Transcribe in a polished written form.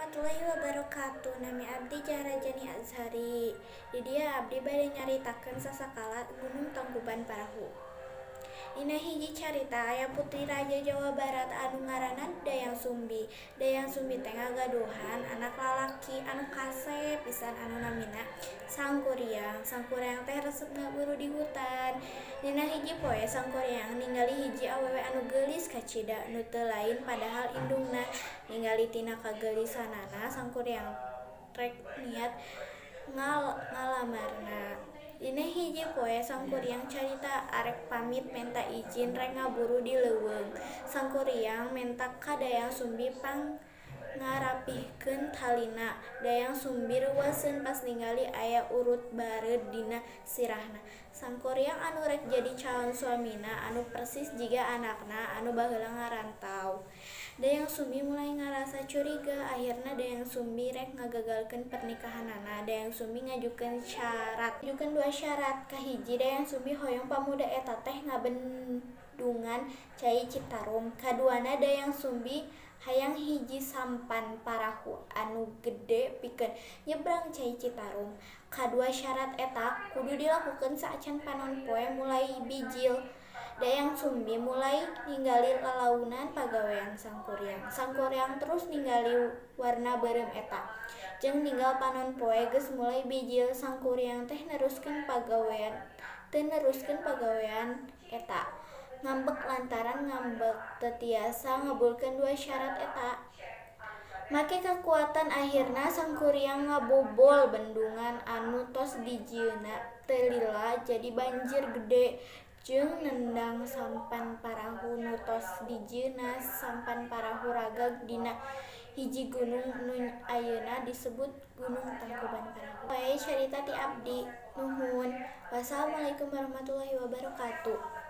Warahmatullahi wabarakatuh. Nami abdi Jahrajani Azhari. Di dia abdi bade nyaritakeun sasakala Gunung Tangkuban Parahu. Dina hiji carita aya putri raja Jawa Barat anu ngaranna Dayang Sumbi. Dayang Sumbi teh ngagaduhan anak lalaki anu kasep pisan anu namina Sangkuriang. Sangkuriang teh resep ngaburu di hutan. Dina hiji poe Sangkuriang ningali hiji awewe anu geulis kacida nu teu lain padahal indungna. Ningali tina kageulisanana Sangkuriang rek niat ngalamarna. Dina hiji poe Sangkuriang carita arek pamit menta izin rek ngaburu di leuweung. Sangkuriang menta ka Dayang Sumbi pangarapihkeun talina. Dayang Sumbi reuaseun pas ningali aya urut bareud dina sirahna. Sangkuriang anu rek jadi calon suamina anu persis jiga anakna anu baheula ngarantau. Dayang Sumbi mulai ngarasa curiga. Akhirna Dayang Sumbi rek ngagagalkeun pernikahanana. Dayang Sumbi ngajukeun dua syarat. Kahiji, Dayang Sumbi hoyong pamuda eta teh ngabendungan Cai Citarum. Kaduana, Dayang Sumbi hayang hiji sampan parahu anu gede pikeun nyebrang Cai Citarum. Kadua syarat eta kudu dilakukeun saacan panon poe mulai bijil. Dayang Sumbi mulai ningali lalaunan pagawean Sangkuriang. Sangkuriang terus ningali warna beureum eta. Jeung ninggal panon poe geus mulai bijil. Sangkuriang teh neruskeun pagawean eta. Ngambek lantaran ngambek teu tiasa ngabulkeun dua syarat eta. Make kakuatan akhirna Sangkuriang ngabobol bendungan anu tos dijieunna teu lila jadi banjir gede jeung nendang sampan parahu nu tos dijieunna sampan parahu ragag dina hiji gunung nu ayeuna disebut Gunung Tangkuban Parahu. Poe carita ti abdi. Nuhun. Wassalamualaikum warahmatullahi wabarakatuh.